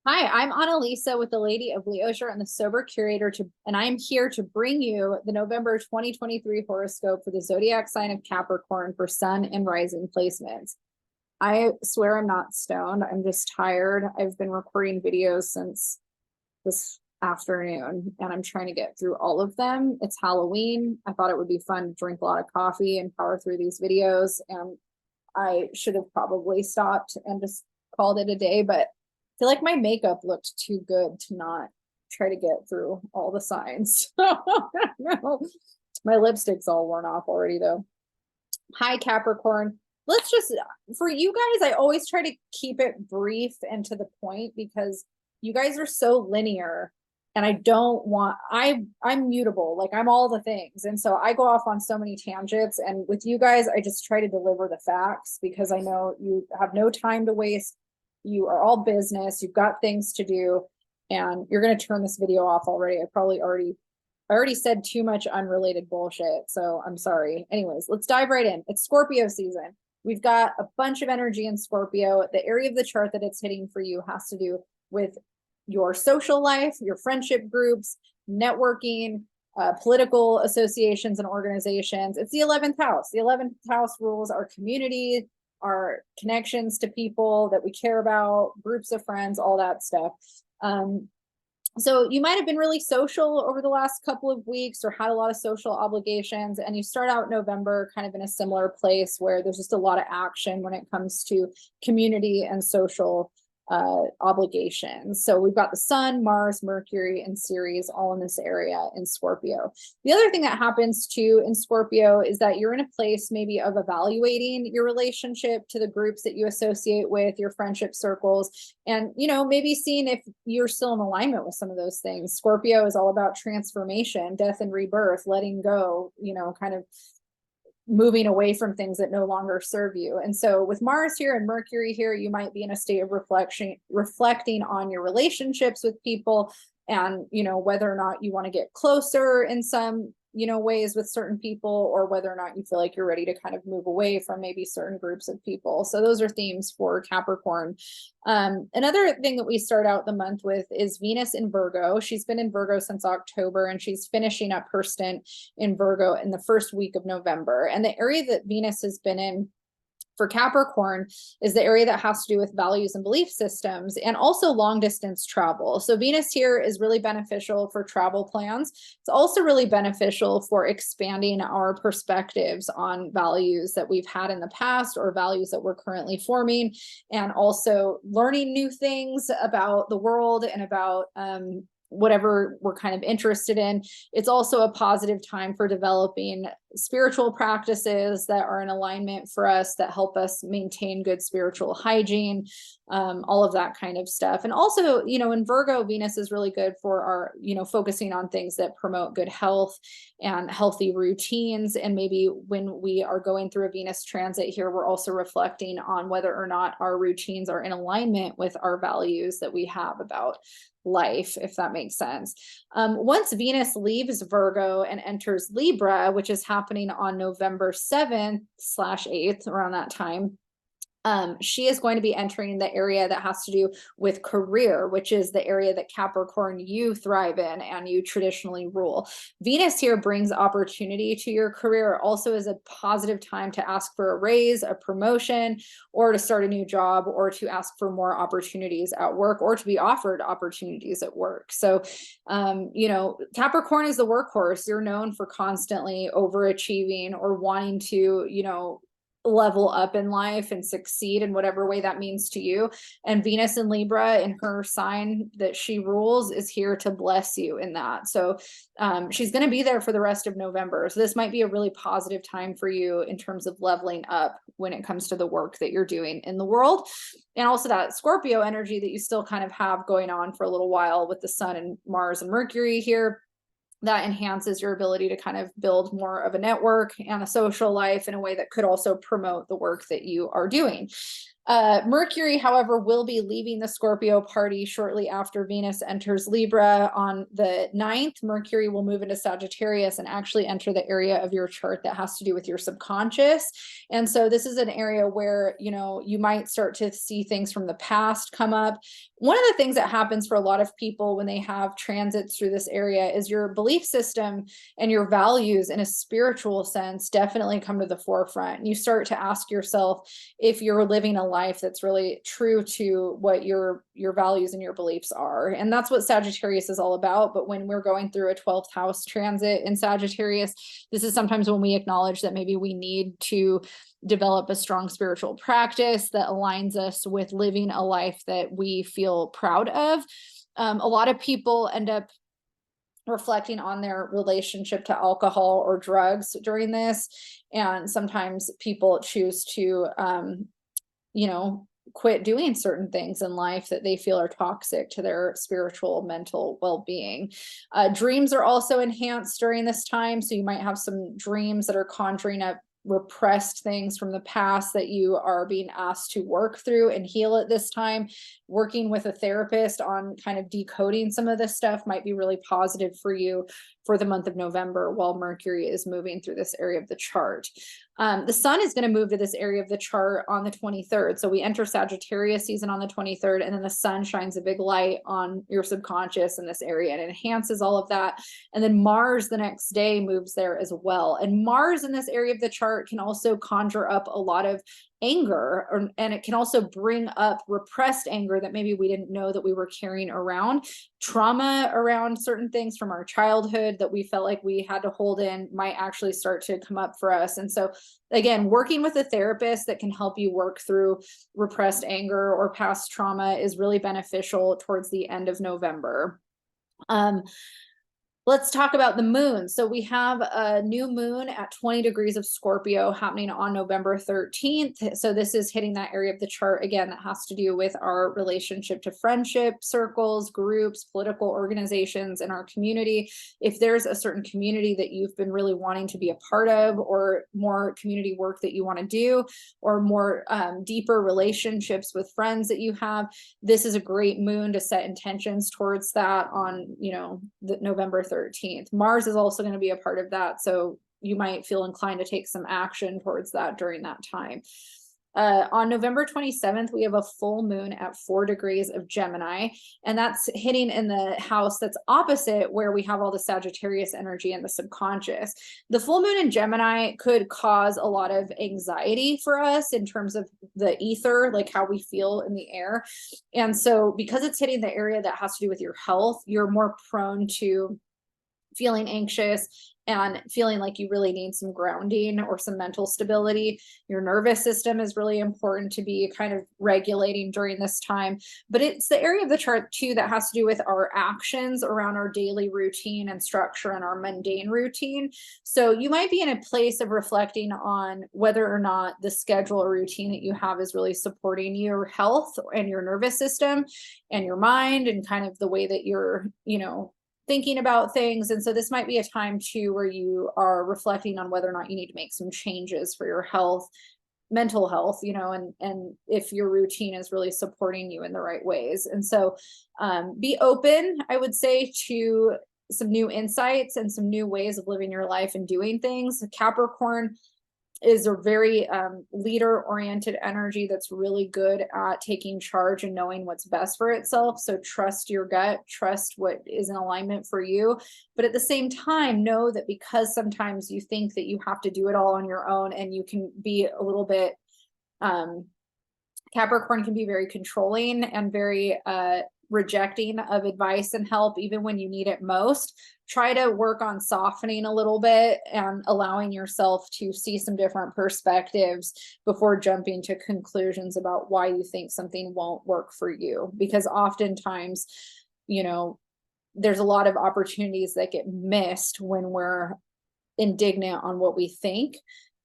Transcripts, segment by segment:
Hi, I'm Analisa with the Lady of Leisure and the Sober Curator, and I'm here to bring you the November 2023 horoscope for the zodiac sign of Capricorn for sun and rising placements. I swear I'm not stoned. I'm just tired. I've been recording videos since this afternoon and I'm trying to get through all of them. It's Halloween. I thought it would be fun to drink a lot of coffee and power through these videos, and I should have probably stopped and just called it a day, but I feel like my makeup looked too good to not try to get through all the signs. No, my lipstick's all worn off already though. Hi, Capricorn. Let's just, for you guys, I always try to keep it brief and to the point because you guys are so linear and I don't want, I'm mutable, like I'm all the things. And so I go off on so many tangents, and with you guys, I just try to deliver the facts because I know you have no time to waste. You are all business, you've got things to do, and you're going to turn this video off already. I already said too much unrelated bullshit, so I'm sorry. Anyways, let's dive right in. It's Scorpio season. We've got a bunch of energy in Scorpio. The area of the chart that it's hitting for you has to do with your social life, your friendship groups, networking, political associations and organizations. It's the 11th house. The 11th house rules our community, our connections to people that we care about, groups of friends, all that stuff. So you might have been really social over the last couple of weeks or had a lot of social obligations, and you start out November kind of in a similar place where there's just a lot of action when it comes to community and social obligations. So we've got the sun, Mars, Mercury, and Ceres all in this area in Scorpio. The other thing that happens too in Scorpio is that you're in a place maybe of evaluating your relationship to the groups that you associate with, your friendship circles, and maybe seeing if you're still in alignment with some of those things. Scorpio is all about transformation, death and rebirth, letting go, kind of moving away from things that no longer serve you. And so with Mars here and Mercury here, you might be in a state of reflecting on your relationships with people, and whether or not you want to get closer in some ways with certain people, or whether or not you feel like you're ready to kind of move away from maybe certain groups of people. So those are themes for Capricorn. Another thing that we start out the month with is Venus in Virgo. She's been in Virgo since October, and she's finishing up her stint in Virgo in the first week of November. And the area that Venus has been in for Capricorn is the area that has to do with values and belief systems, and also long distance travel. So Venus here is really beneficial for travel plans. It's also really beneficial for expanding our perspectives on values that we've had in the past or values that we're currently forming, and also learning new things about the world and about whatever we're kind of interested in. It's also a positive time for developing spiritual practices that are in alignment for us, that help us maintain good spiritual hygiene, all of that kind of stuff. And also, in Virgo, Venus is really good for our, focusing on things that promote good health and healthy routines. And maybe when we are going through a Venus transit here, we're also reflecting on whether or not our routines are in alignment with our values that we have about life, if that makes sense. Once Venus leaves Virgo and enters Libra, which is happening on November 7th/8th, around that time, she is going to be entering the area that has to do with career, which is the area that Capricorn, you thrive in and you traditionally rule. Venus here brings opportunity to your career. Also is a positive time to ask for a raise, a promotion, or to start a new job, or to ask for more opportunities at work, or to be offered opportunities at work. So, Capricorn is the workhorse. You're known for constantly overachieving or wanting to, level up in life and succeed in whatever way that means to you. And Venus in Libra, in her sign that she rules, is here to bless you in that. So she's going to be there for the rest of November. So this might be a really positive time for you in terms of leveling up when it comes to the work that you're doing in the world. And also that Scorpio energy that you still kind of have going on for a little while with the sun and Mars and Mercury here, that enhances your ability to kind of build more of a network and a social life in a way that could also promote the work that you are doing. Mercury, however, will be leaving the Scorpio party shortly after Venus enters Libra on the 9th. Mercury will move into Sagittarius and actually enter the area of your chart that has to do with your subconscious. And so this is an area where, you know, you might start to see things from the past come up. One of the things that happens for a lot of people when they have transits through this area is your belief system and your values in a spiritual sense definitely come to the forefront. And you start to ask yourself if you're living a life that's really true to what your values and your beliefs are. And that's what Sagittarius is all about. But when we're going through a 12th house transit in Sagittarius, this is sometimes when we acknowledge that maybe we need to develop a strong spiritual practice that aligns us with living a life that we feel proud of. A lot of people end up reflecting on their relationship to alcohol or drugs during this. And sometimes people choose to, you know, quit doing certain things in life that they feel are toxic to their spiritual, mental well-being. Dreams are also enhanced during this time. So you might have some dreams that are conjuring up repressed things from the past that you are being asked to work through and heal at this time. Working with a therapist on kind of decoding some of this stuff might be really positive for you for the month of November while Mercury is moving through this area of the chart. The sun is going to move to this area of the chart on the 23rd. So we enter Sagittarius season on the 23rd, and then the sun shines a big light on your subconscious in this area and enhances all of that. And then Mars the next day moves there as well. And Mars in this area of the chart can also conjure up a lot of anger, and it can also bring up repressed anger that maybe we didn't know that we were carrying around. Trauma around certain things from our childhood that we felt like we had to hold in might actually start to come up for us. And so again, working with a therapist that can help you work through repressed anger or past trauma is really beneficial towards the end of November. Let's talk about the moon. So we have a new moon at 20 degrees of Scorpio happening on November 13th. So this is hitting that area of the chart again that has to do with our relationship to friendship circles, groups, political organizations in our community. If there's a certain community that you've been really wanting to be a part of, or more community work that you want to do, or more deeper relationships with friends that you have, this is a great moon to set intentions towards that on, you know, the November 13th. Mars is also going to be a part of that. So you might feel inclined to take some action towards that during that time. On November 27th, we have a full moon at 4 degrees of Gemini, and that's hitting in the house that's opposite where we have all the Sagittarius energy and the subconscious. The full moon in Gemini could cause a lot of anxiety for us in terms of the ether, like how we feel in the air. And so because it's hitting the area that has to do with your health, you're more prone to feeling anxious and feeling like you really need some grounding or some mental stability. Your nervous system is really important to be kind of regulating during this time. But it's the area of the chart too that has to do with our actions around our daily routine and structure and our mundane routine. So you might be in a place of reflecting on whether or not the schedule or routine that you have is really supporting your health and your nervous system and your mind and kind of the way that you're, you know, thinking about things. And so this might be a time too where you are reflecting on whether or not you need to make some changes for your health, mental health, you know, and if your routine is really supporting you in the right ways. And so be open, I would say, to some new insights and some new ways of living your life and doing things. Capricorn is a very leader-oriented energy that's really good at taking charge and knowing what's best for itself. So trust your gut, trust what is in alignment for you. But at the same time, know that because sometimes you think that you have to do it all on your own, and you can be a little bit, Capricorn can be very controlling and very rejecting of advice and help, even when you need it most. Try to work on softening a little bit and allowing yourself to see some different perspectives before jumping to conclusions about why you think something won't work for you. Because oftentimes, you know, there's a lot of opportunities that get missed when we're indignant on what we think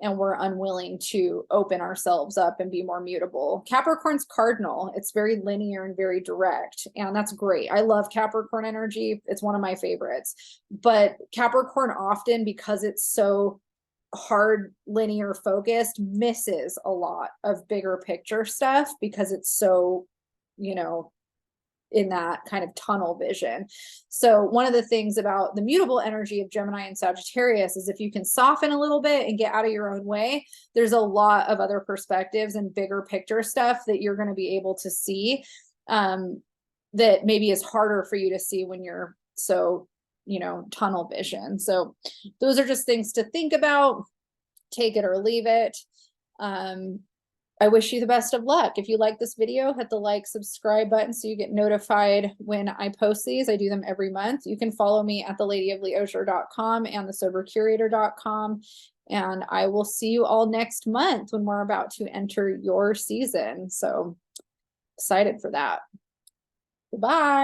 and we're unwilling to open ourselves up and be more mutable. Capricorn's cardinal. It's very linear and very direct, and that's great. I love Capricorn energy. It's one of my favorites. But Capricorn often, because it's so hard linear focused misses a lot of bigger picture stuff because it's so, you know, in that kind of tunnel vision. So one of the things about the mutable energy of Gemini and Sagittarius is if you can soften a little bit and get out of your own way, there's a lot of other perspectives and bigger picture stuff that you're going to be able to see, that maybe is harder for you to see when you're so, you know, tunnel vision. So those are just things to think about. Take it or leave it. I wish you the best of luck. If you like this video, hit the like, subscribe button so you get notified when I post these. I do them every month. You can follow me at theladyofleosure.com and thesobercurator.com. And I will see you all next month when we're about to enter your season. So excited for that. Goodbye.